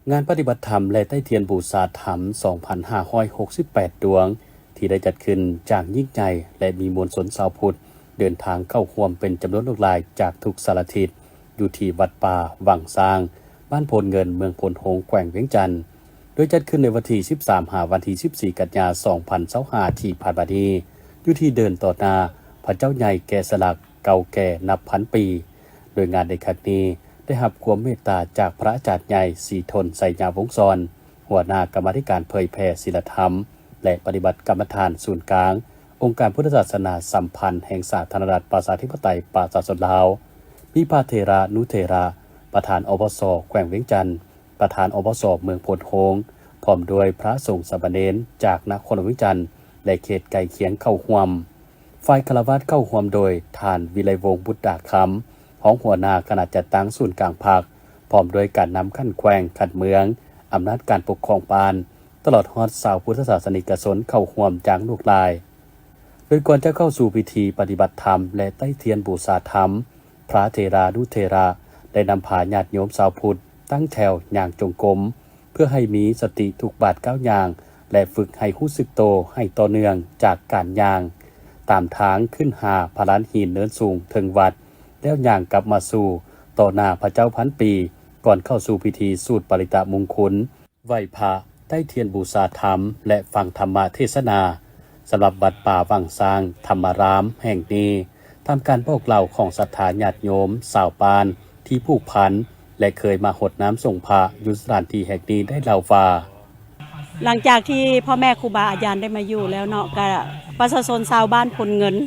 งานปฏิบัติธรรมและใต้เทียนบูชาธรรม 2,568 ดวง ที่ได้จัดขึ้นจากยิ่งใหญ่และมีมวลชนชาวพุทธเดินทางเข้าร่วมเป็นจำนวนหลายจากทุกสารทิศอยู่ที่วัดป่าวังซางบ้านโพนเงินเมืองพลโฮงแขวงเวียงจันทน์โดยจัดขึ้นในวันที่ 13 หาวันที่ 14 กันยายน 2025 ที่ผ่านมานี้อยู่ที่เดินต่อหน้าพระเจ้าใหญ่แกะสลักเก่าแก่นับพันปี โดยงานในครั้งนี้ได้รับความเมตตาจากพระอาจารย์ใหญ่ศรีทนไสยาวงศ์ซอนหัวหน้ากรรมาธิการเผยแผ่ศีลธรรมและปฏิบัติกรรมฐานศูนย์กลางองค์การพุทธศาสนาสัมพันธ์แห่งสาธารณรัฐประชาธิปไตยประชาชนลาวมีพระเถระนุเถระประธานอบส.แขวงเวียงจันทน์ประธานอบส.เมืองพลโฮงพร้อมด้วยพระสงฆ์สามเณรจากนครเวียงจันทน์และเขตใกล้เคียงเข้าร่วมฝ่ายฆราวาสเข้าร่วมโดยท่านวิไลวงศ์บุตรดาคำของหัวหน้าคณะจัดตั้งศูนย์กลางภาคพร้อมด้วยการนำขั้นแขวงขัดเมืองอำนาจการปกครองปานตลอดฮอดชาวพุทธศาสนิกชนเข้าร่วมจากลูกหลายโดยก่อนจะเข้าสู่พิธีปฏิบัติธรรมและใต้เทียนบูชาธรรมพระเถรานุเถระได้นำพาญาติโยมชาวพุทธตั้งแถวอย่างจงกรมเพื่อให้มีสติทุกบาทก้าวย่างและฝึกให้รู้สึกโตให้ต่อเนื่องจากการย่างตามทางขึ้นหาพระลานหินเนินสูงถึงวัดแล้วย่างกลับมาสู่ต่อหน้าพระเจ้าพันปีก่อนเข้าสู่พิธีสูตรปริตะมงคลไหว้พระใต้เทียนบูชาธรรมและฟังธรรมเทศนาสำหรับวัดป่าวังซางธรรมารามแห่งนี้ทำการบอกเล่าของศรัทธาญาติโยมสาวปานที่ผูกพันและเคยมาหดน้ำส่งพระอยู่สถานที่แห่งนี้ได้เล่าว่าหลังจากที่พ่อแม่ครูบาอาจารย์ได้มาอยู่แล้วเนาะก็ประชาชนชาวบ้านพลเงิน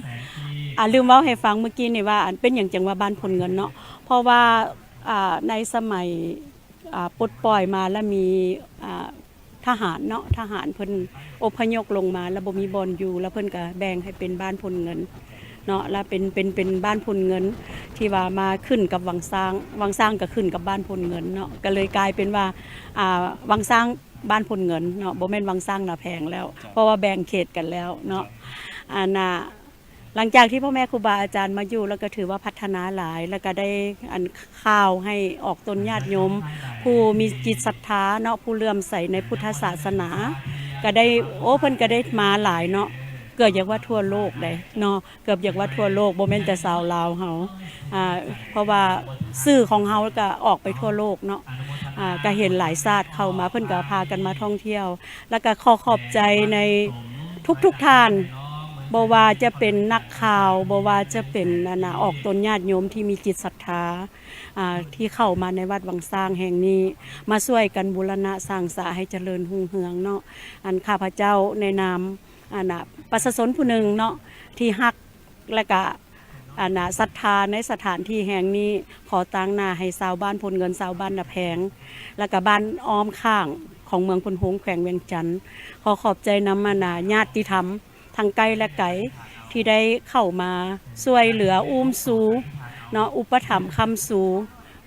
ลืมเล่าให้ฟังเมื่อกี้นี่ว่าเป็นอย่างจังว่าบ้านพลเงินเนาะเพราะว่าในสมัยปลดปล่อยมาแล้วมีทหารเนาะทหารเพิ่นอพยพลงมาแล้วบ่มีบ่อนอยู่แล้วเพิ่นก็แบ่งให้เป็นบ้านพลเงินเนาะแล้วเป็นบ้านพลเงินที่ว่ามาขึ้นกับวังซางก็ขึ้นกับบ้านพลเงินเนาะก็เลยกลายเป็นว่าวังซางบ้านพลเงินเนาะบ่แม่นวังซางนาแพงแล้วเพราะว่าแบ่งเขตกันแล้วเนาะหลังจากที่พ่อแม่ครูบาอาจารย์มาอยู่แล้วก็ถือว่าพัฒนาหลายแล้วก็ได้ข้าวให้ออกตนญาติโยมผู้มีจิตศรัทธาเนาะผู้เลื่อมใสในพุทธศาสนาก็ได้เพิ่นก็ได้มาหลายเนาะเกือบอยากว่าทั่วโลกเลยเนาะเกือบอยากว่าทั่วโลกบ่แม่นแต่ชาวลาวเฮาเพราะว่าสื่อของเฮาก็ออกไปทั่วโลกเนาะก็เห็นหลายชาติเข้ามาเพิ่นก็พากันมาท่องเที่ยวแล้วก็ขอบใจในทุกท่านบ่ว่าจะเป็นนักข่าวบ่ว่าจะเป็นออกตนญาติโยมที่มีจิตศรัทธาที่เข้ามาในวัดวังซางแห่งนี้มาช่วยกันบูรณะสร้างสาให้เจริญรุ่งเรืองเนาะข้าพเจ้าในนามประชาชนผู้หนึ่งเนาะที่ฮักและก็ศรัทธาในสถานที่แห่งนี้ขอตั้งหน้าให้ชาวบ้านพลเงินชาวบ้านนาแพงและก็บ้านอ้อมข้างของเมืองพลโฮงแขวงเวียงจันทน์ขอขอบใจนำญาติธรรมทางไกลและไกลที่ได้เข้ามาช่วยเหลืออุ้มสูเนาะอุปถัมภ์คำสู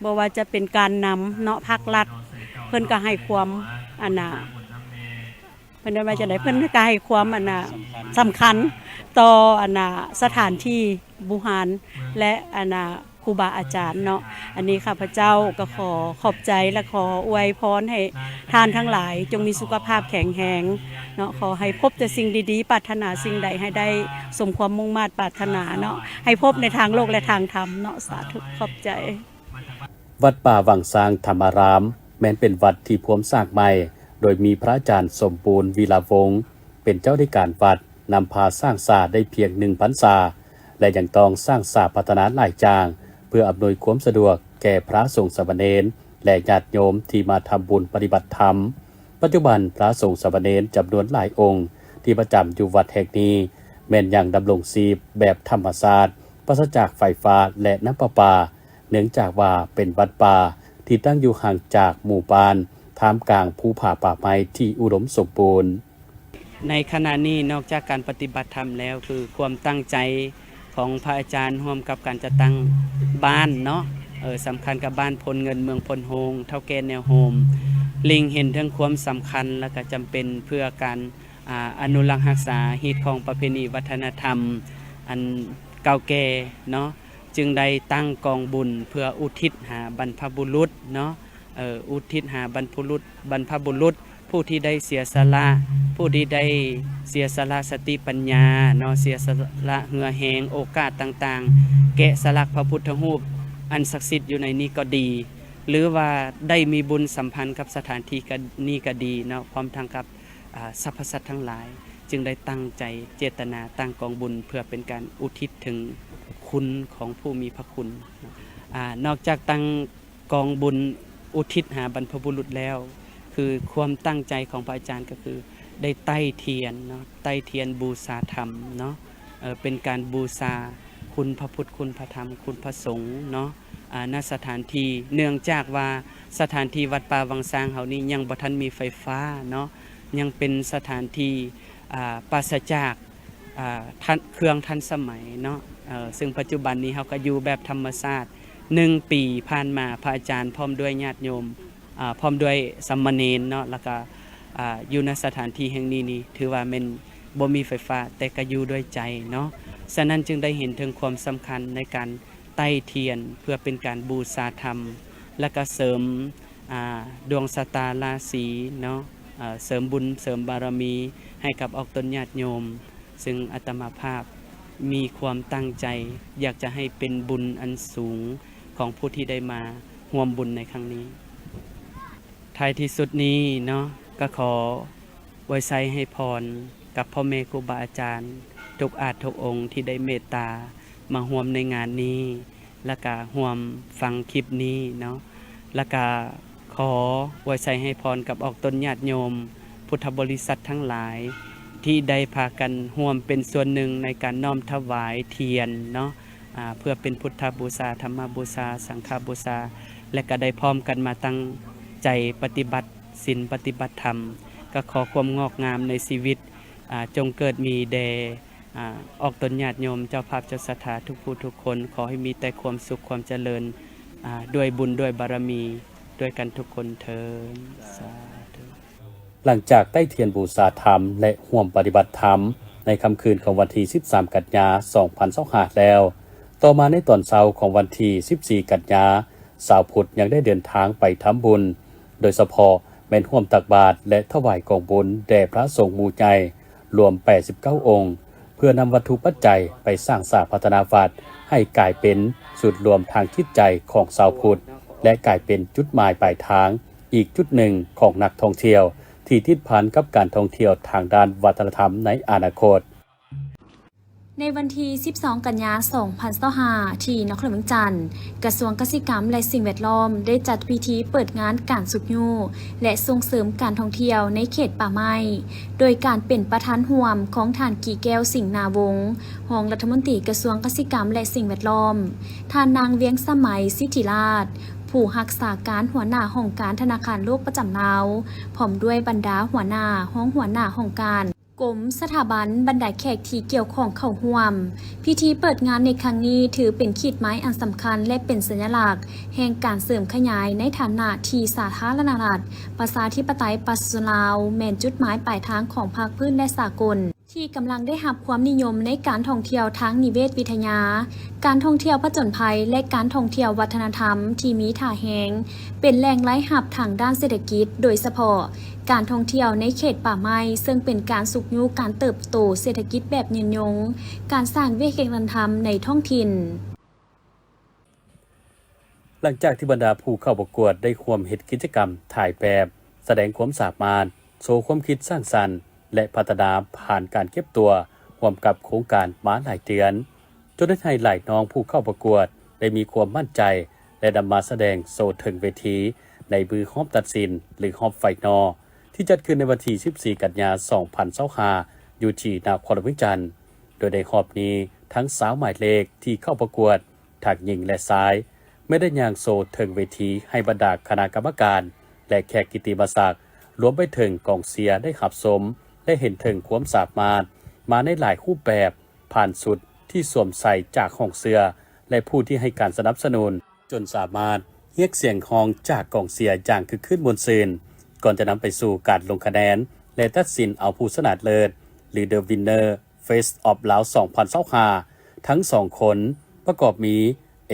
บ่ว่าจะเป็นการนำเนาะภาครัฐเพิ่นก็ให้ความเพิ่นว่าจะได้เพิ่นก็ให้ความสำคัญต่อสถานที่บูหารและครูบาอาจารย์เนาะอันนี้ข้าพเจ้าก็ขอขอบใจและขออวยพรให้ท่านทั้งหลายจงมีสุขภาพแข็งแรงเนาะขอให้พบแต่สิ่งดีๆปรารถนาสิ่งใดให้ได้สมความมุ่งมั่นปรารถนาเนาะให้พบในทางโลกและทางธรรมเนาะสาธุขอบใจวัดป่าวังซางธรรมารามแม้นเป็นวัดที่พร้อมสร้างใหม่โดยมีพระอาจารย์สมบูรณ์วีระวงศ์เป็นเจ้าในการวัดนำพาสร้างศาได้เพียง1 พรรษาและยังต้องสร้างศาพัฒนาหลายจางเพื่ออำนวยความสะดวกแก่พระสงฆ์สามเณรและญาติโยมที่มาทำบุญปฏิบัติธรรมปัจจุบันพระสงฆ์สามเณรจำนวนหลายองค์ที่ประจำอยู่วัดแห่งนี้แม้นยังดำรงชีพแบบธรรมชาติปราศจากไฟฟ้าและน้ำประปาเนื่องจากว่าเป็นวัดป่าที่ตั้งอยู่ห่างจากหมู่บ้านท่ามกลางภูผาป่าไม้ที่อุดมสมบูรณ์ในขณะนี้นอกจากการปฏิบัติธรรมแล้วคือความตั้งใจของพระอาจารย์ร่วมกับการจัดตั้งบ้านเนาะสำคัญกับบ้านพลเงินเมืองพลโฮงเท่าแก่แนวโฮมลิงเห็นทั้งความสำคัญและก็จำเป็นเพื่อการอนุรักษ์รักษาฮีตของประเพณีวัฒนธรรมอันเก่าแก่เนาะจึงได้ตั้งกองบุญเพื่ออุทิศหาบรรพบุรุษเนาะ อุทิศหาบรรพบุรุษผู้ที่ได้เสียสละผู้ที่ได้เสียสละสติปัญญาเนาะเสียสละเหือแหงโอกาสต่างๆแกะสลักพระพุทธรูปอันศักดิ์สิทธิ์อยู่ในนี้ก็ดี หรือว่าได้มีบุญสัมพันธ์กับสถานที่นี้ก็ดีเนาะพร้อมทั้งกับสรรพสัตว์ทั้งหลาย จึงได้ตั้งใจเจตนาตั้งกองบุญเพื่อเป็นการอุทิศถึงคุณของผู้มีพระคุณนอกจากตั้งกองบุญอุทิศหาบรรพบุรุษแล้วคือความตั้งใจของพระอาจารย์ก็คือได้ใต้เทียนเนาะใต้เทียนบูชาธรรมเนาะเป็นการบูชาคุณพระพุทธคุณพระธรรมคุณพระสงฆ์เนาะณสถานที่เนื่องจากว่าสถานที่วัดป่าวังซางเฮานี้ยังบ่ทันมีไฟฟ้าเนาะยังเป็นสถานที่ปราศจากเครื่องทันสมัยเนาะซึ่งปัจจุบันนี้เฮาก็อยู่แบบธรรมชาติ1 ปีผ่านมาพระอาจารย์พร้อมด้วยญาติโยมพร้อมด้วยสามเณรเนาะแล้วก็อยู่ในสถานที่แห่งนี้นี่ถือว่าเป็นบ่มีไฟฟ้าแต่ก็อยู่ด้วยใจเนาะฉะนั้นจึงได้เห็นถึงความสำคัญในการใต้เทียนเพื่อเป็นการบูชาธรรมและก็เสริมดวงชะตาราศีเนาะเสริมบุญเสริมบารมีให้กับออกตนญาติโยมซึ่งอาตมาภาพมีความตั้งใจอยากจะให้เป็นบุญอันสูงของผู้ที่ได้มาร่วมบุญในครั้งนี้ท้ายที่สุดนี้เนาะก็ขอไว้ใช้ให้พรกับพ่อแม่ครูบาอาจารย์ทุกอาจทุกองค์ที่ได้เมตตามาร่วมในงานนี้และก็ร่วมฟังคลิปนี้เนาะและก็ขอไว้ใช้ให้พรกับออกตนญาติโยมพุทธบริษัททั้งหลายที่ได้พากันร่วมเป็นส่วนหนึ่งในการน้อมถวายเทียนเนาะเพื่อเป็นพุทธบูชาธรรมบูชาสังฆบูชาและก็ได้พร้อมกันมาตั้งใจปฏิบัติศีลปฏิบัติธรรมก็ขอความงอกงามในชีวิตจงเกิดมีแด่ออกตนญาติโยมเจ้าภาพเจ้าศรัทธาทุกผู้ทุกคนขอให้มีแต่ความสุขความเจริญด้วยบุญด้วยบารมีด้วยกันทุกคนเถิดสาธุหลังจากใต้เทียนบูชาธรรมและร่วมปฏิบัติธรรมในค่ำคืนของวันที่13 กันยายน 2025 แล้วต่อมาในตอนเช้าของวันที่14 กันยายนชาวพุทธยังได้เดินทางไปทำบุญโดยเฉพาะแม่นร่วมตักบาตรและถวายกองบุญแด่พระสงฆ์หมู่ใหญ่รวม89 องค์เพื่อนำวัตถุปัจจัยไปสร้างสร้างพัฒนาวัดให้กลายเป็นจุดรวมทางจิตใจของชาวพุทธและกลายเป็นจุดหมายปลายทางอีกจุดหนึ่งของนักท่องเที่ยวที่ติดพันกับการท่องเที่ยวทางด้านวัฒนธรรมในอนาคตในวันที่ 12 กันยายน 2025 ที่นครเวียงจันทร์กระทรวงเกษตรกรรมและสิ่งแวดล้อมได้จัดพิธีเปิดงานการสุกยูและส่งเสริมการท่องเที่ยวในเขตป่าไม้โดยการเป็นประธานร่วมของท่านกี่แก้วสิงห์นาวงศ์รองรัฐมนตรีกระทรวงเกษตรกรรมและสิ่งแวดล้อมท่านนางเวียงสมัยสิทธิราชผู้รักษาการหัวหน้าห้องการธนาคารโลกประจำลาวพร้อมด้วยบรรดาหัวหน้าห้องการกรมสถาบันบรรดาแขกที่เกี่ยวข้องเข้าร่วมพิธีเปิดงานในครั้งนี้ถือเป็นขีดไม้อันสำคัญและเป็นสัญลักษณ์แห่งการเสริมขยายในฐานะที่สาธารณรัฐประชาธิปไตยประชาชนลาวแม่นจุดหมายปลายทางของภาคพื้นและสากลที่กำลังได้รับความนิยมในการท่องเที่ยวทั้งนิเวศวิทยาการท่องเที่ยวผจญภัยและการท่องเที่ยววัฒนธรรมที่มีท่าแหงเป็นแหล่งรายรับทางด้านเศรษฐกิจโดยเฉพาะการท่องเที่ยวในเขตป่าไม้ซึ่งเป็นการสุกยูการเติบโตเศรษฐกิจแบบยืนยงการสร้างเวทีการธรรมในท้องถิ่นหลังจากที่บรรดาผู้เข้าประกวดได้ร่วมเฮ็ดกิจกรรมถ่ายแบบแสดงความสามารถโชว์ความคิดสร้างสรรค์และพัฒนาผ่านการเก็บตัวร่วมกับโครงการมาหลายเดือนจนได้ให้หลายน้องผู้เข้าประกวดได้มีความมั่นใจและนำมาแสดงโชว์ถึงเวทีในมือรอบตัดสินหรือรอบไฟนอลที่จัดขึ้นในวันที่14 กันยายน 2025 อยู่ที่นครเวียงจันทร์โดยในรอบนี้ทั้งสาวหมายเลขที่เข้าประกวดทั้งหญิงและชายไม่ได้ย่างโชว์ถึงเวทีให้บรรดาคณะกรรมการและแขกกิตติมศักดิ์รวมไปถึงกองเชียร์ได้ขับสมและเห็นถึงความสามารถมาในหลายรูปแบบผ่านสุดที่สวมใส่จากห้องเสื้อและผู้ที่ให้การสนับสนุนจนสามารถเรียกเสียงฮองจากกองเชียร์อย่างคึกคืนมวลซืนก่อนจะนำไปสู่การลงคะแนนและตัดสินเอาผู้ชนะเลิศหรือ The Winner Face of Lao 2025 ทั้ง2คนประกอบมี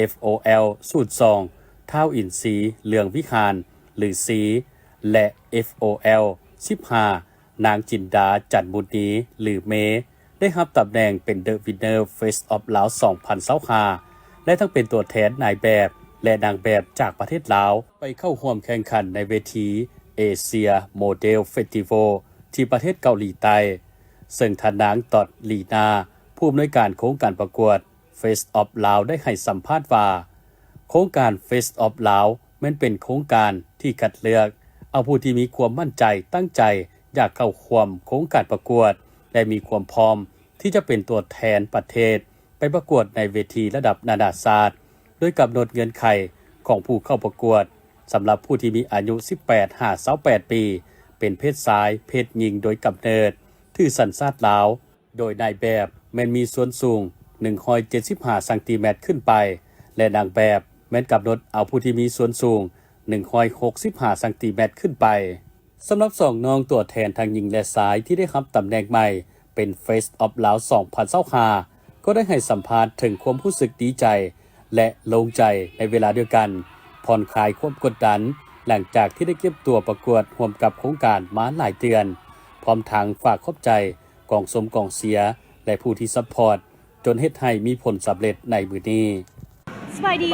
FOL สูตร2ท้าวอินทรีเลืองวิหาร หรือสีและ FOL 15 นางจินดาจันทร์บุญนีหรือเมได้รับตำแหน่งเป็น The Winner Face of Lao 2025และทั้งเป็นตัวแทนนายแบบและนางแบบจากประเทศลาวไปเข้าร่วมแข่งขันในเวทีเอเชียโมเดลเฟสติวัลที่ประเทศเกาหลีใต้ซึ่งทานางตอดลีนาผู้อำนวยการโครงการประกวด Face of Lao ได้ให้สัมภาษณ์ว่าโครงการ Face of Lao มันเป็นโครงการที่คัดเลือกเอาผู้ที่มีความมั่นใจตั้งใจอยากเข้าร่วมโครงการประกวดและมีความพร้อมที่จะเป็นตัวแทนประเทศไปประกวดในเวทีระดับนานาชาติโดยกำหนดเงื่อนไขของผู้เข้าประกวดสำหรับผู้ที่มีอายุ 18-28 ปีเป็นเพศชายเพศหญิงโดยกำเนิดถือสัญชาติลาวโดยนายแบบแม้นมีส่วนสูง175 ซมขึ้นไปและนางแบบแม้นกำหนดเอาผู้ที่มีส่วนสูง165 ซมขึ้นไปสำหรับ2น้องตัวแทนทางหญิงและชายที่ได้รับตำแหน่งใหม่เป็น Face of Lao 2025ก็ได้ให้สัมภาษณ์ถึงความรู้สึกดีใจและโล่งใจในเวลาเดียวกันผ่อนคลายความกดดันหลังจากที่ได้เก็บตัวประกวดร่วมกับโครงการมาหลายเดือนพร้อมทางฝากขอบใจกองสมกองเสียและผู้ที่ซัพพอร์ตจนเฮ็ดให้มีผลสำเร็จในมื้อนี้สวัสดี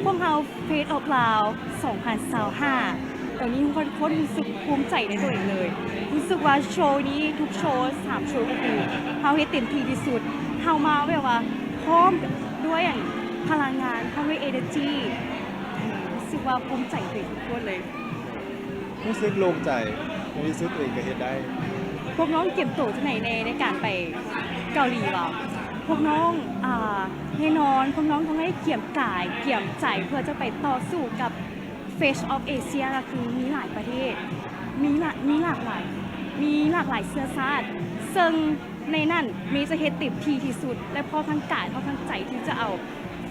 พวกเรา Face of Lao 2025ตอนนี้ทุกคนรู้สึกภูมิใจในตัวเองเลยรู้สึกว่าโชว์นี้ทุกโชว์3โชว์ก็คือเราเฮ็ดเต็มที่ที่สุดเรามาแบบว่าพร้อมด้วยพลังงานพร้อมด้วย energy รู้สึกว่าภูมิใจตัวเองทุกคนเลยรู้สึกโล่งใจรู้สึกตัวเองก็เฮ็ดได้พวกน้องเก็บตัวที่ไหนในการไปเกาหลีหรอพวกน้องแน่นอนพวกน้องต้องได้เกี่ยมกายเกี่ยมใจเพื่อจะไปต่อสู้กับ Face of Asia ก็คือมีหลายประเทศมีหลากหลายเชื้อชาติซึ่งในนั้นมีจะเฮ็ดเต็มที่ที่สุดและพอทั้งกายพอทั้งใจที่จะเอา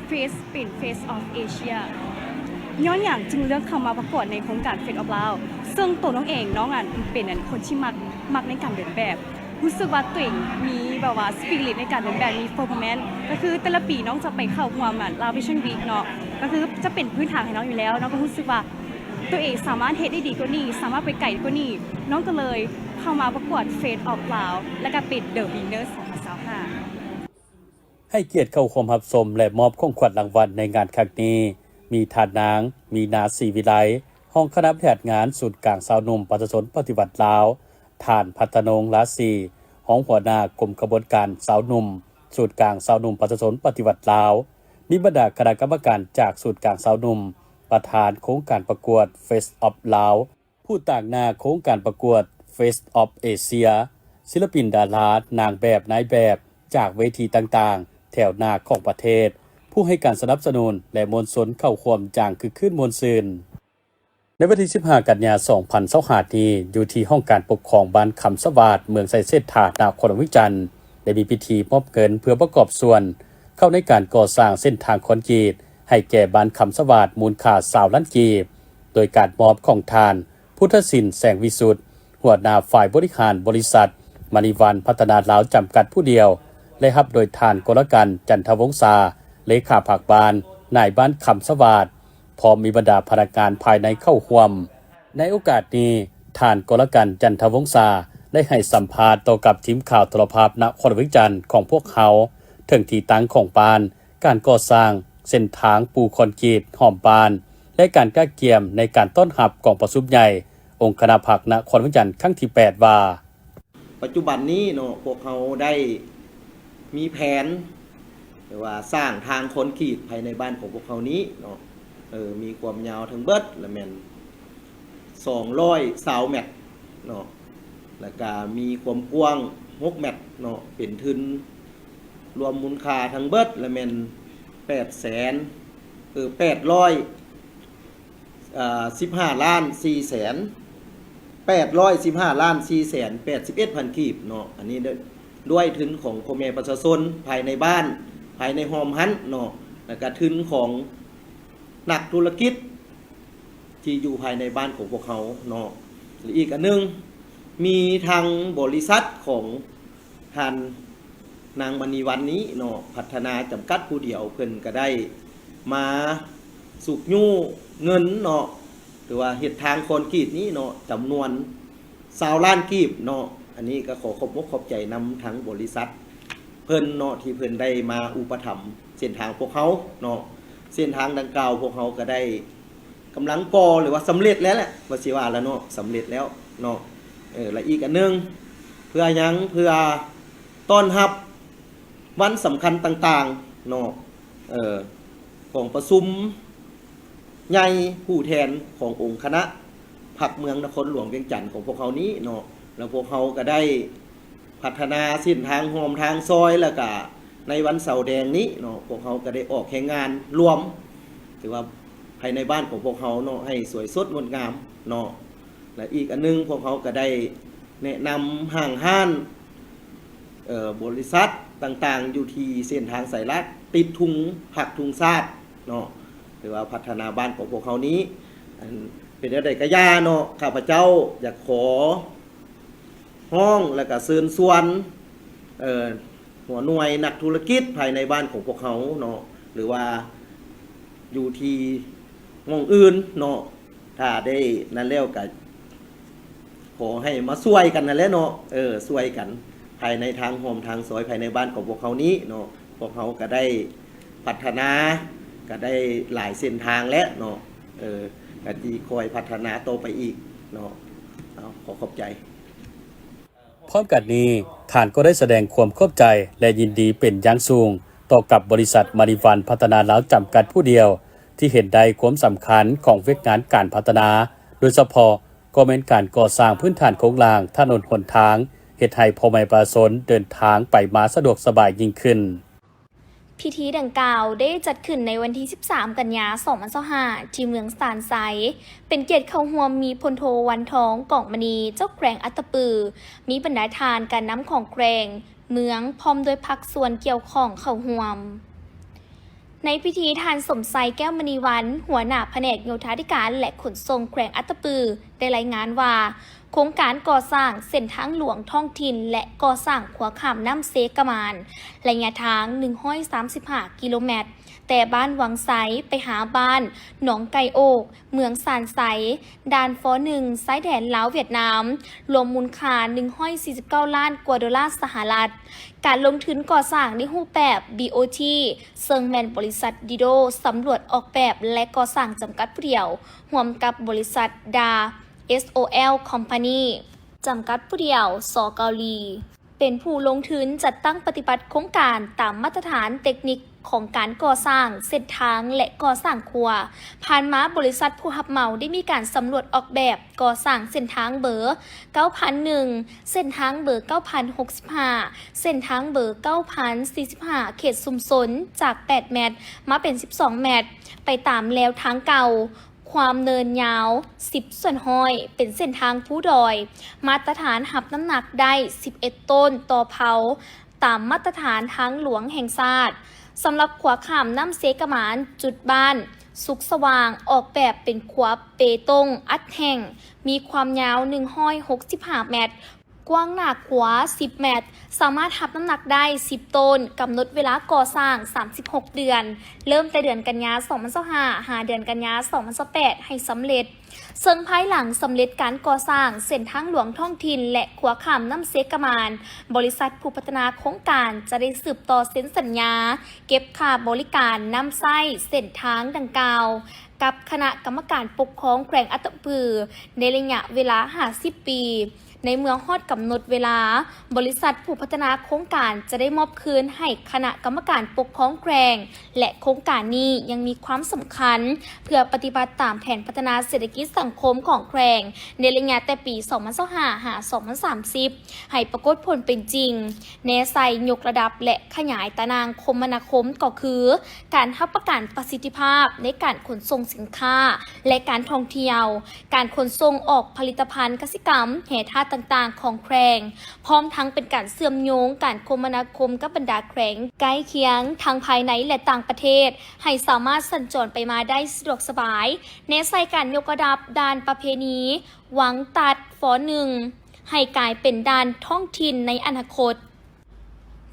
Face เป็น Face of Asia ย้อนอย่างจึงเลือกเข้ามาประกวดในโครงการ Face of Lao ซึ่งตัวน้องเองน้องเป็นคนที่มักในการเดินแบบรู้สึกว่าตัวเองมีแบบว่าสปิริตในการเดินแบบมี performance ก็คือแต่ละปีน้องจะไปเข้าร่วมLao Fashion Week เนาะก็คือจะเป็นพื้นฐานให้น้องอยู่แล้วน้องก็รู้สึกว่าตัวเองสามารถเฮ็ดได้ดีกว่านี้สามารถไปไกลกว่านี้น้องก็เลยเข้ามาประกวด Face of Lao และก็เป็น The Winner 2025ให้เกียรติเข้าร่วมรับชมและมอบของขวัญรางวัลในงานครั้งนี้มีทานนางมีนาศรีวิไลห้องคณะแพทย์งานศูนย์กลางสาวหนุ่มประชาชนปฏิวัติลาวท่านพัฒนงราศีห้องหัวหน้ากรมกระบวนการสาวหนุ่มศูนย์กลางสาวหนุ่มประชาชนปฏิวัติลาวมีบรรดาคณะกรรมการจากศูนย์กลางสาวหนุ่มประธานโครงการประกวด Face of Lao ผู้ต่างหน้าโครงการประกวด Face of Asia ศิลปินดารานางแบบนายแบบจากเวทีต่างๆแถวหน้าของประเทศผู้ให้การสนับสนุนและมวลชนเข้าร่วมอย่างคึกคืนมวลซืนในวันที่ 15 กันยายน 2025 นี้อยู่ที่ห้องการปกครองบ้านคำสวาดเมืองไซเซตถาดนครวิจันทร์ได้มีพิธีมอบเงินเพื่อประกอบส่วนเข้าในการก่อสร้างเส้นทางคอนกรีตให้แก่บ้านคำสวาดมูลค่า20 ล้านกีบโดยการมอบของทานพุทธศิลป์แสงวิสุทธิ์หัวหน้าฝ่ายบริหารบริษัทมณีวันพัฒนาลาวจำกัดผู้เดียวและรับโดยทานกลกันจันทวงศาเลขาภาคบาลนายบ้านคำสวาดพร้อมมีบรรดาพนักงานภายในเข้าร่วมในโอกาสนี้ท่านกลกันจันทวงศาได้ให้สัมภาษณ์ต่อกับทีมข่าวโทรภาพนครวิจันทร์ของพวกเขาถึงที่ตั้งของปานการก่อสร้างเส้นทางปูคอนกรีตหอมปานและการก้าเกียมในการต้อนรับกองประชุมใหญ่องค์คณะผักนครวิจันทร์ครั้งที่8ว่าปัจจุบันนี้เนาะพวกเขาได้มีแผนหรือว่าสร้างทางคอนกรีตภายในบ้านของพวกเขานี้เนาะมีความยาวทั้งเบิดละแม่น220 เมตรเนาะแล้วก็มีความกว้าง6 เมตรเนาะเป็นทุนรวมมูลค่าทั้งเบิดละแม่น815 ล้าน 4 แสน 815 ล้าน 4 แสน 81,000 กีบเนาะอันนี้ด้วยทุนของพ่อแม่ประชาชนภายในบ้านภายในโฮมฮันเนาะแล้วก็ทุนของนักธุรกิจที่อยู่ภายในบ้านของพวกเขาเนาะหรืออีกอันนึงมีทางบริษัทของท่านนางมณีวันนี้เนาะพัฒนาจำกัดผู้เดียวเพิ่นก็ได้มาสุกยู่เงินเนาะ หรือว่าเฮ็ดทางคอนกรีตนี้เนาะจำนวน20 ล้านกีบเนาะอันนี้ก็ขอขอบขอบใจนำทั้งบริษัทเพิ่นเนาะที่เพิ่นได้มาอุปถัมภ์เส้นทางพวกเขาเนาะเส้นทางดังกล่าวพวกเขาก็ได้กำลังก่อหรือว่าสำเร็จแล้วแหละว่าสิว่าแล้วเนาะสำเร็จแล้วเนาะและอีกอันนึงเพื่อหยังเพื่อต้อนรับวันสำคัญต่างๆเนาะของประชุมใหญ่ผู้แทนขององค์คณะพรรคเมืองนครหลวงเวียงจันทน์ของพวกเขานี้เนาะแล้วพวกเขาก็ได้พัฒนาเส้นทางหอมทางซอยแล้วก็ในวันเสาร์แดงนี้เนาะพวกเขาก็ได้ออกแข่งงานรวมถือว่าภายในบ้านของพวกเขาเนาะให้สวยสดงดงามเนาะและอีกอันนึงพวกเขาก็ได้แนะนำห้างห้านบริษัทต่างๆอยู่ที่เส้นทางสายลัดติดทุงผักทุงซาดเนาะหรือว่าพัฒนาบ้านของพวกเขานี้เป็นอะไรกระยาเนาะข้าพเจ้าอยากขอห้องแล้วก็เชิญชวนหัวหน่วยนักธุรกิจภายในบ้านของพวกเขาเนาะหรือว่าอยู่ที่หม้องอื่นเนาะถ้าได้นั่นแล้วก็ขอให้มาช่วยกันนั่นแหละเนาะช่วยกันภายในทางโฮมทางซอยภายในบ้านของพวกเขานี้เนาะพวกเขาก็ได้พัฒนาก็ได้หลายเส้นทางแล้วเนาะก็ดีคอยพัฒนาโตไปอีกเนาะขอขอบใจพร้อมกันนี้ท่านก็ได้แสดงความขอบใจและยินดีเป็นอย่างสูงต่อกับบริษัทมาริวันพัฒนาลาวจำกัดผู้เดียวที่เห็นได้ความสำคัญของเวกงานการพัฒนาโดยเฉพาะก็เป็นการก่อสร้างพื้นฐานโครงสร้างถนนหนทางเฮ็ดให้พ่อแม่ประชาชนเดินทางไปมาสะดวกสบายยิ่งขึ้นพิธีดังกล่าวได้จัดขึ้นในวันที่ 13 กันยายน 2025 ที่เมืองสานไซเป็นเกียรติเข้าร่วมมีพลโทวันทองกองมณีเจ้าแกรงอัตตปือมีบรรดาทานการน้ำของแกรงเมืองพร้อมโดยพักส่วนเกี่ยวข้องเข้าร่วมในพิธีทานสมไซแก้วมณีวันหัวหน้าแผนกโยธาธิการและขนส่งแขวงอัตตปือได้รายงานว่าโครงการก่อสร้างเส้นทางหลวงท้องถิ่นและก่อสร้างขัวข้ามน้ำเซกมานระยะทาง135 กิโลเมตรแต่บ้านวังไซไปหาบ้านหนองไก่โอกเมืองซานไซด่านฟอ1ซ้ายแดนลาวเวียดนามรวมมูลค่า149 ล้านกว่าดอลลาร์สหรัฐการลงทุนก่อสร้างในรูปแบบ BOT เซิงแมนบริษัทดิโดสำรวจออกแบบและก่อสร้างจำกัดผู้เดียวร่วมกับบริษัทดาSOL Company จำกัดผู้เดียวสเกาหลีเป็นผู้ลงทุนจัดตั้งปฏิบัติโครงการตามมาตรฐานเทคนิคของการก่อสร้างเส้นทางและก่อสร้างครัวผ่านมาบริษัทผู้รับเหมาได้มีการสำรวจออกแบบก่อสร้างเส้นทางเบอร์ 9,001 เส้นทางเบอร์ 9,065 เส้นทางเบอร์ 9,045 เขตชุมชนจาก 8 เมตรมาเป็น 12 เมตรไปตามแนวทางเก่าความเนินยาว10ส่วนห้อยเป็นเส้นทางผู้ดอยมาตรฐานหับน้ำหนักได้11ต้นต่อเผาตามมาตรฐานทางหลวงแห่งชาติสำหรับขวาข้ามน้ำเซกมานจุดบ้านสุขสว่างออกแบบเป็นขวาเปตงอัดแห่งมีความยาว165 เมตรกว้างหน้าขวา10 เมตรสามารถทับน้ำหนักได้10ต้นกำหนดเวลาก่อสร้าง36เดือนเริ่มแต่เดือนกันยายน 2025 หาเดือนกันยายน 2028 ให้สำเร็จซึ่งภายหลังสำเร็จการก่อสร้างเส้นทางหลวงท้องถิ่นและขัวข้ามน้ำเซกมานบริษัทผู้พัฒนาโครงการจะได้สืบต่อเซ็นสัญญาเก็บค่าบริการน้ำไส้เส้นทางดังกล่าวกับคณะกรรมการปกครองแขวงอัตตปือในระยะเวลา50 ปีในเมื่อฮอดกำหนดเวลาบริษัทผู้พัฒนาโครงการจะได้มอบคืนให้คณะกรรมการปกครองแขวงและโครงการนี้ยังมีความสำคัญเพื่อปฏิบัติตามแผนพัฒนาเศรษฐกิจสังคมของแขวงในระยะแต่ปี 2025 หา 2030 ให้ปรากฏผลเป็นจริงแนใส่ยกระดับและขยายตารางคมนาคมก็คือการรับประกันประสิทธิภาพในการขนส่งสินค้าและการท่องเที่ยวการขนส่งออกผลิตภัณฑ์เกษตรกรรมแห่ท่าต่างๆของแขวงพร้อมทั้งเป็นการเชื่อมโยงการคมนาคมกับบรรดาแขวงใกล้เคียงทางภายในและต่างประเทศให้สามารถสัญจรไปมาได้สะดวกสบายในใส่การยกระดับด้านประเพณีหวังตัดฝอ1ให้กลายเป็นด้านท้องถิ่นในอนาคต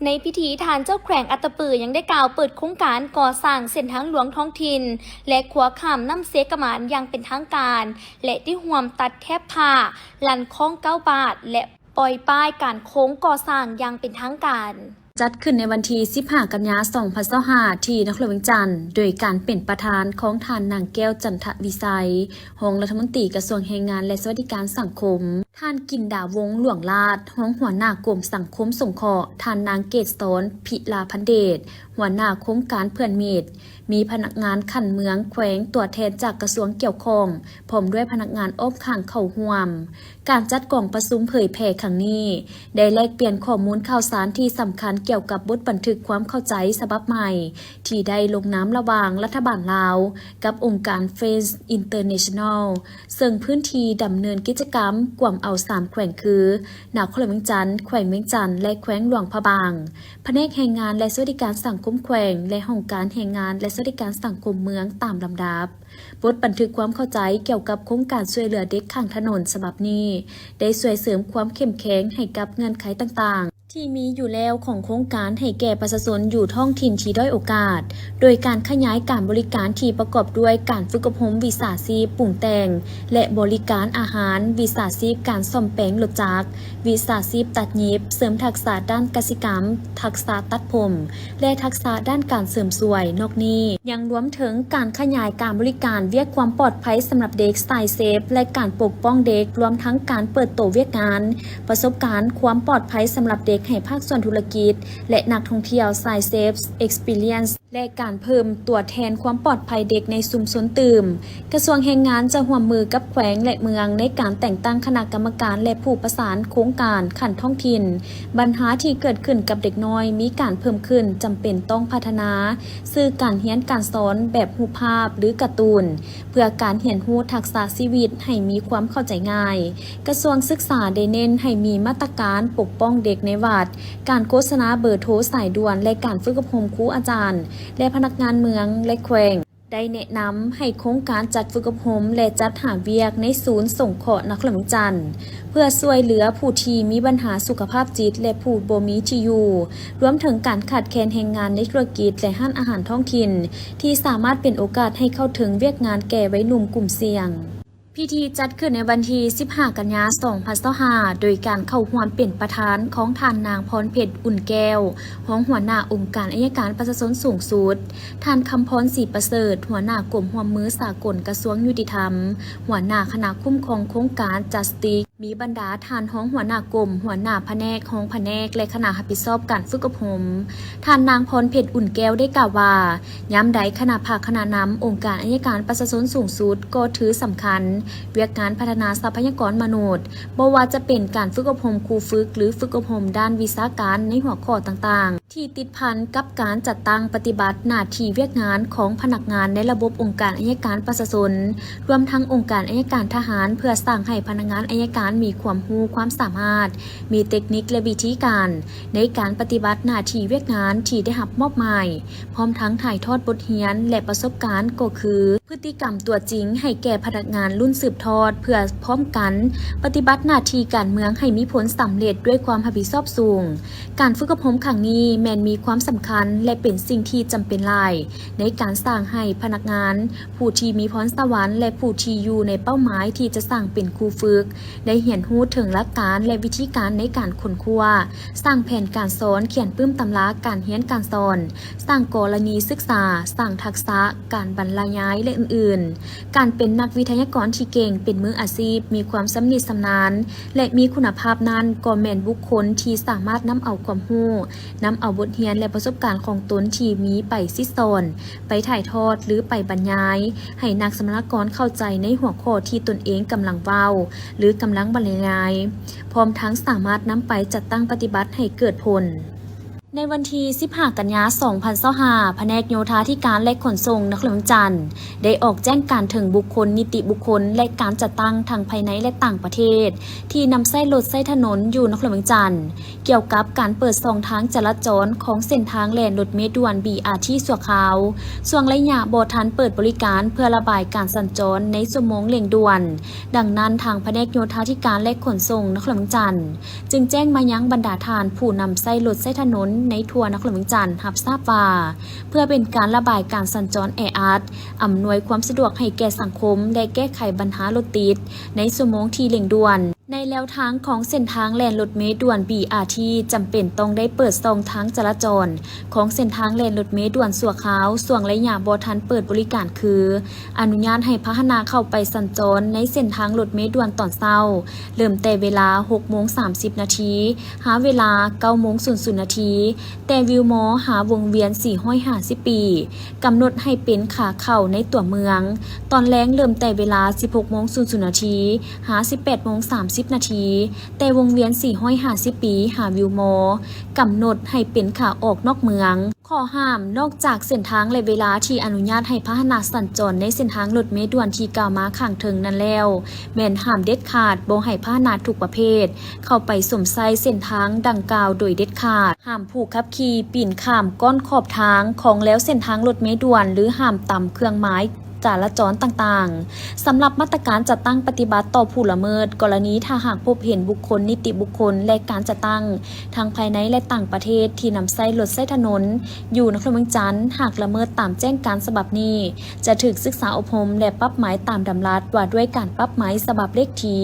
ในพิธีทานเจ้าแขวงอัตตปือยังได้กล่าวเปิดโครงการก่อสร้างเส้นทางหลวงท้องถิ่นและขัวข้ามน้ำเสกมานอย่างเป็นทางการและที่ห่วมตัดแทบผ้าลันคล้อง9 บาทและปล่อยป้ายการโค้งก่อสร้างอย่างเป็นทางการจัดขึ้นในวันที่15 กันยายน 2025 ที่นครหลวงเวียงจันทร์โดยการเป็นประธานของท่านนางแก้วจันทวิสัยรองรัฐมนตรีกระทรวงแรงงานและสวัสดิการสังคมท่านกินดาวงศ์หลวงลาดรองหัวหน้ากรมสังคมสงเคราะห์ท่านนางเกษสรพิลาพันเดชหัวหน้าโครงการเพื่อนมิตรมีพนักงานขันเมืองแขวงตัวแทนจากกระทรวงเกี่ยวข้องพร้อมด้วยพนักงานอ้อมข้างเข้าร่วมการจัดกล่องประชุมเผยแพร่ครั้งนี้ได้แลกเปลี่ยนข้อมูลข่าวสารที่สำคัญเกี่ยวกับบทบันทึกความเข้าใจฉบับใหม่ที่ได้ลงนามระหว่างรัฐบาลลาวกับองค์การ Friends International ซึ่งพื้นที่ดำเนินกิจกรรมกลุ่มเอา3แขวงคือนครหลวงเวียงจันทร์แขวงเวียงจันทร์และแขวงหลวงพระบางแผนกแรงงานและสวัสดิการสังคมแขวงและองค์การแรงงานและสวัสดิการสังคมเมืองตามลำดับบทบันทึกความเข้าใจเกี่ยวกับโครงการช่วยเหลือเด็กข้างถนนฉบับนี้ได้ช่วยเสริมความเข้มแข็งให้กับเงื่อนไขต่างๆที่มีอยู่แล้วของโครงการให้แก่ประชาชนอยู่ท้องถิ่นที่ด้อยโอกาสโดยการขยายการบริการที่ประกอบด้วยการฝึกอบรมวิชาชีพปรุงแต่งและบริการอาหารวิชาชีพการซ่อมแปลงรถจักรวิชาชีพตัดเย็บเสริมทักษะด้านกสิกรรมทักษะตัดผมและทักษะด้านการเสริมสวยนอกนี้ยังรวมถึงการขยายการบริการเวียกความปลอดภัยสำหรับเด็กสไตล์เซฟและการปกป้องเด็กรวมทั้งการเปิดโตเวียกงานประสบการณ์ความปลอดภัยสำหรับเด็กให้ภาคส่วนธุรกิจและนักท่องเที่ยวสายเซฟ Experience และการเพิ่มตัวแทนความปลอดภัยเด็กในชุมชนตื่มกระทรวงแรงงานจะร่วมมือกับแขวงและเมืองในการแต่งตั้งคณะกรรมการและผู้ประสานโครงการขั้นท้องถิ่นปัญหาที่เกิดขึ้นกับเด็กน้อยมีการเพิ่มขึ้นจำเป็นต้องพัฒนาสื่อการเรียนการสอนแบบรูปภาพหรือการ์ตูนเพื่อการเรียนรู้ทักษะชีวิตให้มีความเข้าใจง่ายกระทรวงศึกษาได้เน้นให้มีมาตรการปกป้องเด็กในวัดการโฆษณาเบอร์โทรสายด่วนและการฝึกอบรมครูอาจารย์และพนักงานเมืองและแขวงได้แนะนำให้โครงการจัดฝึกอบรมและจัดหาเวียกในศูนย์สงเคราะห์นครหลวงเวียงจันทร์เพื่อช่วยเหลือผู้ที่มีปัญหาสุขภาพจิตและผู้บ่มีที่อยู่รวมถึงการขาดแคลนแรงงานในธุรกิจและร้านอาหารท้องถิ่นที่สามารถเป็นโอกาสให้เข้าถึงเวียกงานแก่วัยหนุ่มกลุ่มเสี่ยงพิธีจัดขึ้นในวันที่15 กันยายน 2025โดยการเข้าร่วมเป็นประธานของท่านนางพรเพชรอุ่นแก้วรองหัวหน้าองค์การอัยการประชาชนสูงสุดท่านคำพรศรีประเสริฐหัวหน้ากรมร่วมมือสากลกระทรวงยุติธรรมหัวหน้าคณะคุ้มครองโครงการ Justice มีบรรดาท่านรองหัวหน้ากรมหัวหน้าแผนกรองแผนกและคณะรับผิดชอบการฝึกอบรมท่านนางพรเพชรอุ่นแก้วได้กล่าวว่าย้ำใดคณะภาคคณะนำองค์การอัยการประชาชนสูงสุดก็ถือสำคัญเวียกงานพัฒนาทรัพยากรมนุษย์บ่ว่าจะเป็นการฝึกอบรมครูฝึกหรือฝึกอบรมด้านวิชาการในหัวข้อต่างๆที่ติดพันกับการจัดตั้งปฏิบัติหน้าที่เวียกงานของพนักงานในระบบองค์การอัยการประชาชนรวมทั้งองค์การอัยการทหารเพื่อสร้างให้พนักงานอัยการมีความรู้ความสามารถมีเทคนิคและวิธีการในการปฏิบัติหน้าที่เวียกงานที่ได้รับมอบหมายพร้อมทั้งถ่ายทอดบทเรียนและประสบการณ์ก็คือพฤติกรรมตัวจริงให้แก่พนักงานรุ่นสืบทอดเพื่อพร้อมกันปฏิบัติหน้าที่การเมืองให้มีผลสำเร็จด้วยความรับผิดชอบสูงการฝึกอบรมครั้งนี้แม้นมีความสำคัญและเป็นสิ่งที่จำเป็นหลายในการสร้างให้พนักงานผู้ที่มีพรสวรรค์และผู้ที่อยู่ในเป้าหมายที่จะสร้างเป็นครูฝึกได้เรียนรู้ถึงหลักการและวิธีการในการค้นคว้าสร้างแผนการสอนเขียนปื้มตำราการเรียนการสอนสร้างกรณีศึกษาสร้างทักษะการบรรยายและอื่นๆการเป็นนักวิทยากรที่เก่งเป็นมืออาชีพมีความสำนิชำนาญและมีคุณภาพนั้นก็แม่นบุคคลที่สามารถนำเอาความรู้นำเอาบทเรียนและประสบการณ์ของตนที่มีไปซิสอนไปถ่ายทอดหรือไปบรรยายให้นักสมรกรเข้าใจในหัวข้อที่ตนเองกำลังเว้าหรือกำลังบรรยายพร้อมทั้งสามารถนำไปจัดตั้งปฏิบัติให้เกิดผลในวันที่15 กันยายน 2025แผนกโยธาธิการและขนส่งนครหลวงเวียงจันทร์ได้ออกแจ้งการถึงบุคคลนิติบุคคลและการจัดตั้งทางภายในและต่างประเทศที่นำใช้รถใช้ถนนอยู่นครหลวงเวียงจันทร์เกี่ยวกับการเปิด2ทางจราจรของเส้นทางแล่นรถเมล์ด่วน BRT ชั่วคราวช่วงระยะบ่ทันเปิดบริการเพื่อระบายการสัญจรในชั่วโมงเร่งด่วนดังนั้นทางแผนกโยธาธิการและขนส่งนครหลวงเวียงจันทร์จึงแจ้งมายังบรรดาท่านผู้นำใช้รถใช้ถนน ในทั่วนครหลวงจันทร์รับทราบว่าเพื่อเป็นการระบายการสัญจรแออัดอำนวยความสะดวกให้แก่สังคมและแก้ไขปัญหารถติดในชั่วโมงที่เร่งด่วนในแนวทางของเส้นทางแล่นรถเมล์ด่วน BRT จำเป็นต้องได้เปิดช่องทางจราจรของเส้นทางแล่นรถเมล์ด่วนสั่วขาวส่วงระยะบ่ทันเปิดบริการคืออนุญาตให้พาหนะเข้าไปสัญจรในเส้นทางรถเมล์ด่วนตอนเช้าเริ่มแต่เวลา 6:30 นาทีหาเวลา 9:00 นาทีแต่วิวมอหาวงเวียน450 ปีกำหนดให้เป็นขาเข้าในตัวเมืองตอนแรงเริ่มแต่เวลา 16:00 นาทีหา 18:30 นาทีแต่วงเวียน450 ปีหาวิวมอกำหนดให้เป็นขาออกนอกเมืองข้อห้ามนอกจากเส้นทางและเวลาที่อนุญาตให้พาหนะสัญจรในเส้นทางรถเมล์ด่วนที่กล่าวมาข้างเทิงนั้นแล้วแม่นห้ามเด็ดขาดบ่ให้พาหนะทุกประเภทเข้าไปสวมใส่เส้นทางดังกล่าวโดยเด็ดขาดห้ามผู้ขับขี่ปีนข้ามก้อนขอบทางของแล้วเส้นทางรถเมล์ด่วนหรือห้ามต่ำเครื่องหมายจราจรต่างๆสำหรับมาตรการจัดตั้งปฏิบัติต่อผู้ละเมิดกรณีถ้าหากพบเห็นบุคคลนิติบุคคลและการจัดตั้งทางภายในและต่างประเทศที่นำใช้รถใช้ถนนอยู่นครเมืองจันทร์หากละเมิดตามแจ้งการฉบับนี้จะถูกศึกษาอบรมและปรับหมายตามดำรัสว่าด้วยการปรับหมายฉบับเลขที่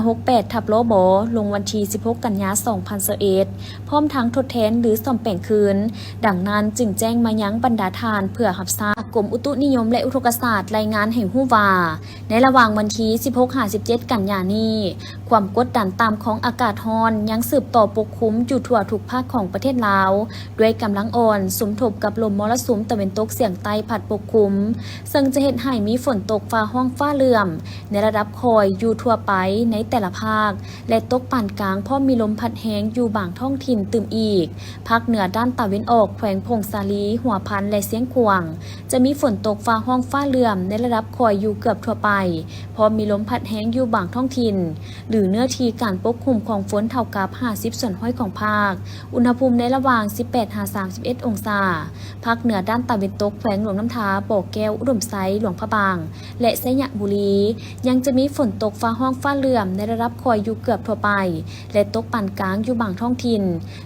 568/ลบลงวันที่16 กันยายน 2021พร้อมทั้งทดแทนหรือซ่อมแปลงคืนดังนั้นจึงแจ้งมายังบรรดาทานเพื่อรับทราบกรมอุตุนิยมและอุทกศาสตร์รายงานให้ฮู้ว่าในระหว่างวันที่ 16-17 กันยายนนี้ความกดดันต่ำของอากาศร้อนยังสืบต่อปกคลุมอยู่ทั่วทุกภาคของประเทศลาวด้วยกำลังอ่อนสมทบกับลมมรสุมตะวันตกเฉียงใต้พัดปกคลุมซึ่งจะเฮ็ดให้มีฝนตกฟ้าห้องฟ้าเหลื่อมในระดับคอยอยู่ทั่วไปในแต่ละภาคและตกปานกลางพร้อมมีลมพัดแรงอยู่บางท้องถิ่นตื่มอีกภาคเหนือด้านตะวันออกแขวงพงสาลีหัวพันและเสียงขวางจะมีฝนตกฟ้าห้องฟ้าเหลื่อมในระดับคอยอยู่เกือบทั่วไปพร้อมมีลมพัดแรงอยู่บางท้องถิ่นหรือเนื้อที่การปกคลุมของฝนเท่ากับ50 ส่วนห้อยของภาคอุณหภูมิในระหว่าง 18-31 องศาภาคเหนือด้านตะวันตกแขวงหลวงน้ำทาบ่อแก้วอุดมไซหลวงพระบางและไสยบุรียังจะมีฝนตกฟ้าห้องฟ้าเหลื่อมในระดับคอยอยู่เกือบทั่วไปและตกปานกลางอยู่บางท้องถิ่น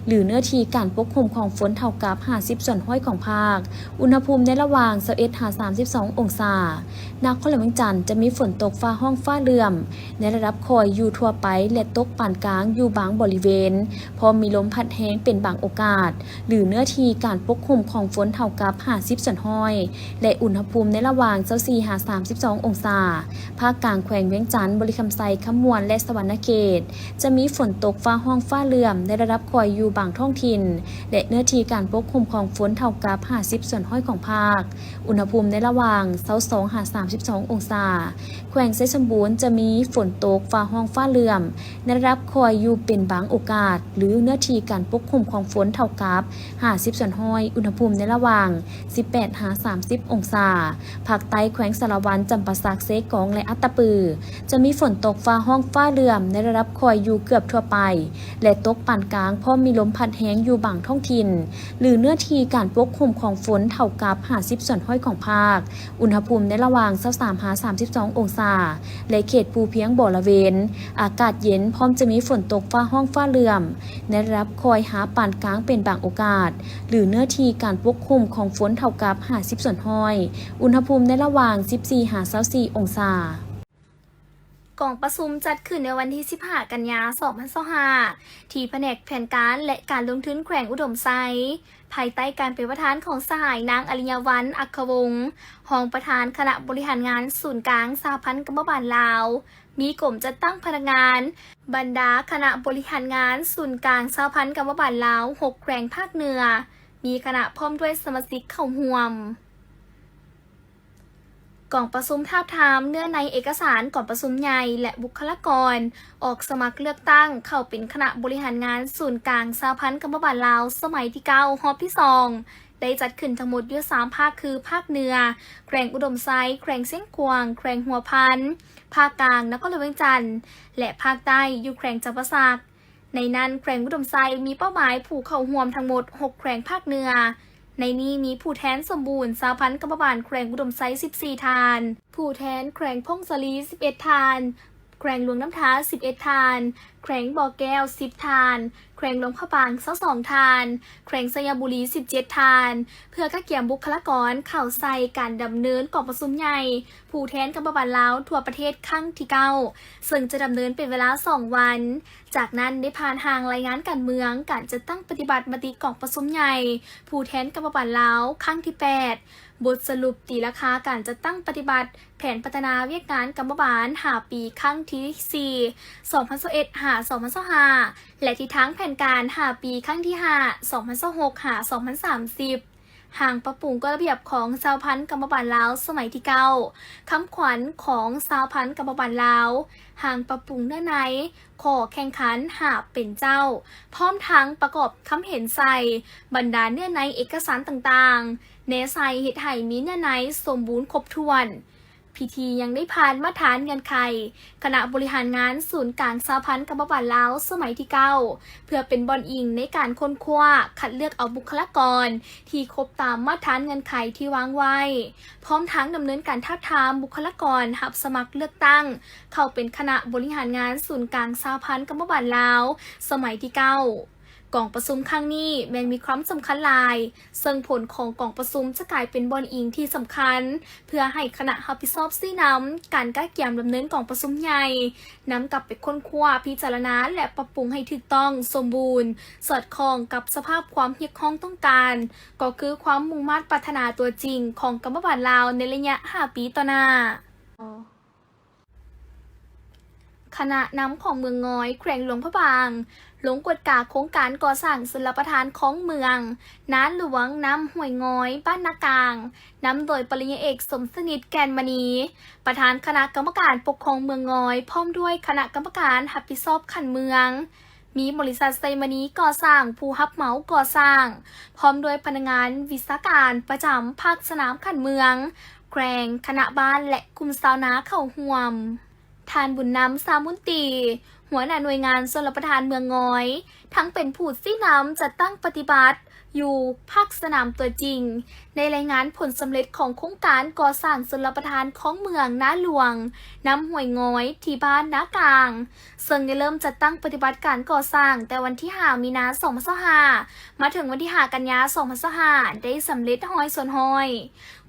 หรือเนื้อที่การปกคลุมของฝนเท่ากับ50 ส่วนห้อยของภาคอุณหภูมิในระหว่าง 21-32 องศานครหลวงจันทร์จะมีฝนตกฟ้าห้องฟ้าเหลื่อมในระดับคอยอยู่ทั่วไปและตกปานกลางอยู่บางบริเวณพร้อมมีลมพัดแรงเป็นบางโอกาสหรือเนื้อที่การปกคลุมของฝนเท่ากับ50 ส่วนห้อยและอุณหภูมิในระหว่าง 24-32 องศาภาคกลางแขวงเวียงจันทร์บริคำไซคำมวนและสวรรณเขตจะมีฝนตกฟ้าห้องฟ้าเหลื่อมในระดับคอยอยู่บางท้องถิ่นและเนื้อที่การปกคลุมของฝนเท่ากับ50 ส่วนห้อยของภาคอุณหภูมิในระหว่าง 22-32 องศาแขวงไซสมบูรณ์จะมีฝนตกฟ้าห้องฟ้าเหลื่อมในระดับคอยอยู่เป็นบางโอกาสหรือเนื้อที่การปกคลุมของฝนเท่ากับ50 ส่วนห้อยอุณหภูมิในระหว่าง 18-30 องศาภาคใต้แขวงสารวันจำปาสักเซกองและอัตตปือจะมีฝนตกฟ้าห้องฟ้าเหลื่อมในระดับคอยอยู่เกือบทั่วไปและตกปานกลางพร้อมมีลมพัดแรงอยู่บางท้องถิ่นหรือเนื้อที่การปกคลุมของฝนเท่ากับ50 ส่วนห้อยของภาคอุณหภูมิในระหว่าง 23-32 องศาและเขตภูเพียงบ่อละเวนอากาศเย็นพร้อมจะมีฝนตกฟ้าห้องฟ้าเหลื่อมในระดับคอยหาปานกลางเป็นบางโอกาสหรือเนื้อที่การปกคลุมของฝนเท่ากับ50 ส่วนห้อยอุณหภูมิในระหว่าง 14-24 องศากองประชุมจัดขึ้นในวันที่ 15 กันยายน 2025ที่แผนกแผนการและการลงทุนแขวงอุดมไซภายใต้การเป็นประธานของสหายนางอริยวรรณ อัควงศ์รองประธานคณะบริหารงานศูนย์กลางสหพันธ์กรรมบาลลาวมีกลุ่มจัดตั้งพนักงานบรรดาคณะบริหารงานศูนย์กลางสหพันธ์กรรมบาลลาว6แขวงภาคเหนือมีคณะพร้อมด้วยสมาชิกเข้าร่วมก่อนประชุมทาบทามเนื้อในเอกสารก่อนประชุมใหญ่และบุคลากรออกสมัครเลือกตั้งเข้าเป็นคณะบริหารงานศูนย์กลางสหพันธ์กรรมบาลลาวสมัยที่9รอบที่2ได้จัดขึ้นทั้งหมดอยู่3ภาคคือภาคเหนือแขวงอุดมไซแขวงเส้นกวางแขวงหัวพันภาคกลางนครหลวงเวียงจันทร์และภาคใต้อยู่แขวงจำปาสักในนั้นแขวงอุดมไซมีเป้าหมายผู้เข้าร่วมทั้งหมด6แขวงภาคเหนือในนี้มีผู้แทนสมบูรณ์สหพันธ์กรรมบาลแขวงอุดมไซ14 ทานผู้แทนแขวงพงสลี11 ทานแ แขวงหลวงน้ำท้า11 ทานแขวงบ่อแก้ว10 ทานแขวงหลวงพระบาง22 ทานแขวงสยบุรี17 ทานเพื่อคัดเกี่ยมบุคลากรเข้าใส่การดำเนินกองประชุมใหญ่ผู้แทนกรรมบาลลาวทั่วประเทศครั้งที่9ซึ่งจะดำเนินเป็นเวลา2 วันจากนั้นได้ผ่านทางรายงานการเมืองการจัดตั้งปฏิบัติมติกองประชุมใหญ่ผู้แทนกรรมบาลลาวครั้งที่8บทสรุปตีราคาการจัดตั้งปฏิบัติแผนพัฒนาเวียกงานกรรมบาล5 ปีครั้งที่4 2021 หา 2025และทิศทางแผนการ5 ปีครั้งที่5 2026 หา 2030ห่างปรับปรุงกฎระเบียบของชาวพันธุ์กรรมบาลลาวสมัยที่9คำขวัญของชาวพันธุ์กรรมบาลลาวห่างปรับปรุงเนื้อในขอแข่งขันหาเป็นเจ้าพร้อมทั้งประกอบคำเห็นใส่บรรดาเนื้อในเอกสารต่างๆเนใส่เฮ็ดให้มีเนื้อในสมบูรณ์ครบถ้วนพิธียังได้ผ่านมาตรฐานเงินไขคณะบริหารงานศูนย์กลางสหพันธ์กรรมบาลลาวสมัยที่9เพื่อเป็นบอนอิงในการค้นคว้าคัดเลือกเอาบุคลากรที่ครบตามมาตรฐานเงินไขที่วางไว้พร้อมทั้งดำเนินการทับทามบุคลากรรับสมัครเลือกตั้งเข้าเป็นคณะบริหารงานศูนย์กลางสหพันธ์กรรมบาลลาวสมัยที่9กองประชุมครั้งนี้แม้มีความสำคัญหลายซึ่งผลของกองประชุมจะกลายเป็นบอนอิงที่สำคัญเพื่อให้คณะรับผิดชอบซี่นำการก้าวเกี่ยมดำเนินกองประชุมใหญ่นำกลับไปค้นคว้าพิจารณาและปรับปรุงให้ถูกต้องสมบูรณ์สอดคล้องกับสภาพความเรียกร้องต้องการก็คือความมุ่งมั่นปรารถนาตัวจริงของกรรมบาลลาวในระยะ5 ปีต่อหน้าคณะนำของเมืองง้อยแขวงหลวงพระบางลงกวดกาโครงการก่อสร้างชลประทานของเมืองน้าหลวงน้ำห้วยง้อยบ้านนากลางนำโดยปริญญาเอกสมสนิทแกนมณีประธานคณะกรรมการปกครองเมืองง้อยพร้อมด้วยคณะกรรมการรับผิดชอบขันเมืองมีบริษัทไซมณีก่อสร้างผู้รับเหมาก่อสร้างพร้อมด้วยพนักงานวิศาการประจำภาคสนามขันเมืองแกรงคณะบ้านและกลุ่มชาวนาเข้าร่วมทานบุญนำสามุนตีหัวหน้าหน่วยงานชลประทานเมืองง้อยทั้งเป็นผู้ซี่นำจัดตั้งปฏิบัติอยู่ภาคสนามตัวจริงในรายงานผลสำเร็จของโครงการก่อสร้างชลประทานของเมืองน้าหลวงน้ำห้วยง้อยที่บ้านน้ากลางซึ่งได้เริ่มจัดตั้งปฏิบัติการก่อสร้างแต่วันที่5 มีนาคม 2025มาถึงวันที่5 กันยายน 2025ได้สำเร็จห้อยส่วนห้อย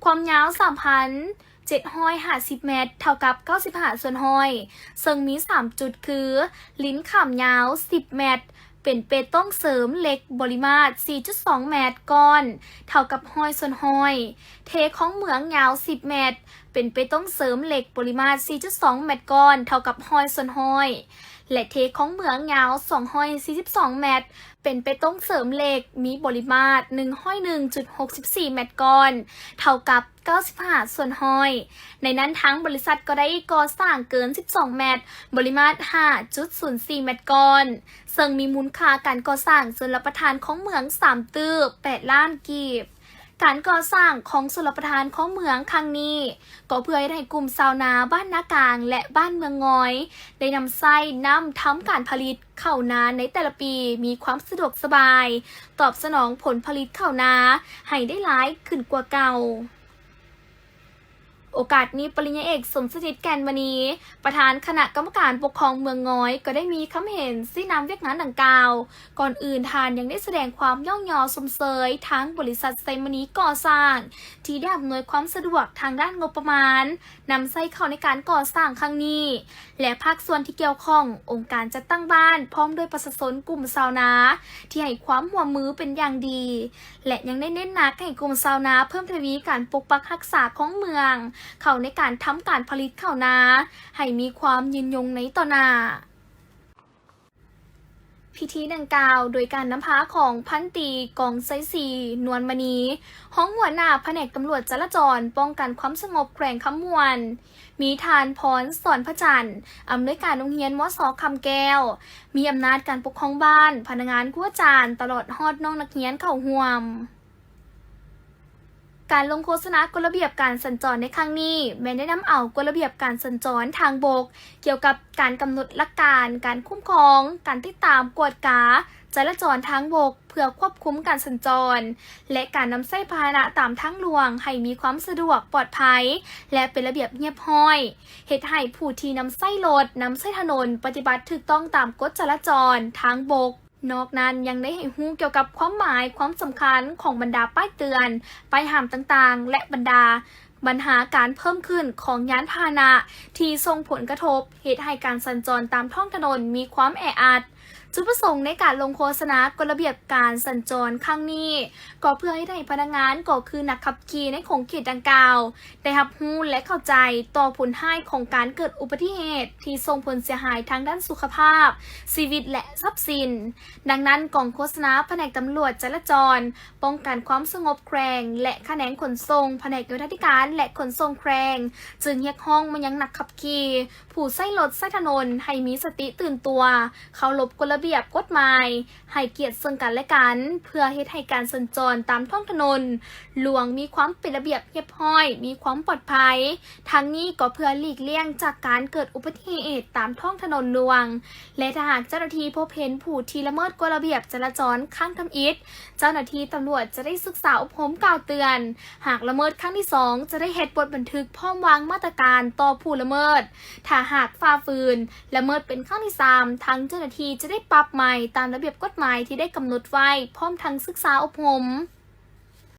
ความยาว750 เมตรเท่ากับ95 ส่วนห้อยซึ่งมี3 จุดคือลิ้นข่ำยาว10 เมตรเป็นเปตองเสริมเหล็กบริมาตร 4.2 เมตรก้อนเท่ากับห้อยส่วนห้อยเทของเหมืองยาว10 เมตรเป็นเปตองเสริมเหล็กบริมาตร 4.2 เมตรก้อนเท่ากับห้อยส่วนห้อยและเทของเหมืองยาว242 เมตรเป็นเปตองเสริมเหล็กมีบริมาตร101.64 เมตรก้อนเท่ากับ95 ส่วนห้อยในนั้นทั้งบริษัทก็ได้ก่อสร้างเกิน12 เมตรบริมาตร 5.04 เมตรก้อนซึ่งมีมูลค่าการก่อสร้างชลประทานของเมือง3 ตื้อ 8 ล้านกีบการก่อสร้างของชลประทานของเมืองครั้งนี้ก็เพื่อให้กลุ่มชาวนาบ้านนากลางและบ้านเมืองง้อยได้นำไส้น้ำทำการผลิตข้าวนาในแต่ละปีมีความสะดวกสบายตอบสนองผลผลิตข้าวนาให้ได้หลายขึ้นกว่าเก่าโอกาสนี้ปริญญาเอกสมสนิทแกนมณีประธานคณะกรรมการปกครองเมืองง้อยก็ได้มีคำเห็นซี่นำเวียกงานดังกล่าวก่อนอื่นทานยังได้แสดงความย่องยอสมเสยทั้งบริษัทไซมณีก่อสร้างที่ได้อำนวยความสะดวกทางด้านงบประมาณนำไส้เข้าในการก่อสร้างครั้งนี้และภาคส่วนที่เกี่ยวข้ององค์การจัดตั้งบ้านพร้อมด้วยประชาชนกลุ่มชาวนาที่ให้ความร่วมมือเป็นอย่างดีและยังได้เน้นหนักให้กลุ่มชาวนาเพิ่มทวีการปกปักรักษาของเมืองเข้าในการทำการผลิตข้าวนาให้มีความยืนยงในต่อหน้าพิธีดังกล่าวโดยการนำพาของพันตรีกองไซซีนวลมณีห้องหัวหน้าแผนกตำรวจจราจรป้องกันความสงบแขวงคำมวนมีทานพรสอนพระจันทร์อำนวยการโรงเรียนมส.คำแก้วมีอำนาจการปกครองบ้านพนักงานกู้จานตลอดฮอดน้องนักเรียนเข้าร่วม การลงโฆษณากฎระเบียบการสัญจรในครั้งนี้แม้ได้นำเอากฎระเบียบการสัญจรทางบกเกี่ยวกับการกำหนดหลักการคุ้มครองการติดตามกวดกาจราจรทางบกเพื่อควบคุมการสัญจรและการนำใช้พาหนะตามทางหลวงให้มีความสะดวกปลอดภัยและเป็นระเบียบเรียบร้อยเฮ็ดให้ผู้ที่นำใช้รถนำใช้ถนนปฏิบัติถูกต้องตามกฎจราจรทางบกนอกนั้นยังได้ให้รู้เกี่ยวกับความหมายความสำคัญของบรรดาป้ายเตือนป้ายห้ามต่างๆและบรรดาปัญหาการเพิ่มขึ้นของยานพาหนะที่ส่งผลกระทบเหตุให้การสัญจรตามท้องถนนมีความแออัดจุดประสงค์ในการลงโฆษณากฎระเบียบการสัญจรครั้งนี้ก็เพื่อให้ได้พนักงานก็คือนักขับขี่ในของเขตดังกล่าวได้รับรู้และเข้าใจต่อผลให้ของการเกิดอุบัติเหตุที่ส่งผลเสียหายทางด้านสุขภาพชีวิตและทรัพย์สินดังนั้นกองโฆษณาแผนกตำรวจจราจรป้องกันความสงบแครงและแขนงขนส่งแผนกโยธาธิการและขนส่งแครงจึงเรียกร้องมายังนักขับขี่ผู้ใช้รถใช้ถนนให้มีสติตื่นตัวเคารพกฎระเบียบกฎหมายให้เกียรติซึ่งกันและกันเพื่อเฮ็ดให้การสัญจรตามท้องถนนหลวงมีความเป็นระเบียบเรียบร้อยมีความปลอดภัยทั้งนี้ก็เพื่อหลีกเลี่ยงจากการเกิดอุบัติเหตุตามท้องถนนหลวงและถ้าหากเจ้าหน้าที่พบเห็นผู้ที่ละเมิดกฎระเบียบจราจรข้างทำอิฐเจ้าหน้าที่ตำรวจจะได้ศึกษาอบรมกล่าวเตือนหากละเมิดครั้งที่2จะได้เฮ็ดบทบันทึกพร้อมวางมาตรการต่อผู้ละเมิดถ้าหากฝ่าฝืนละเมิดเป็นครั้งที่3ทางเจ้าหน้าที่จะได้ปรับใหม่ตามระเบียบกฎหมายที่ได้กำหนดไว้พร้อมทั้งศึกษาอบรม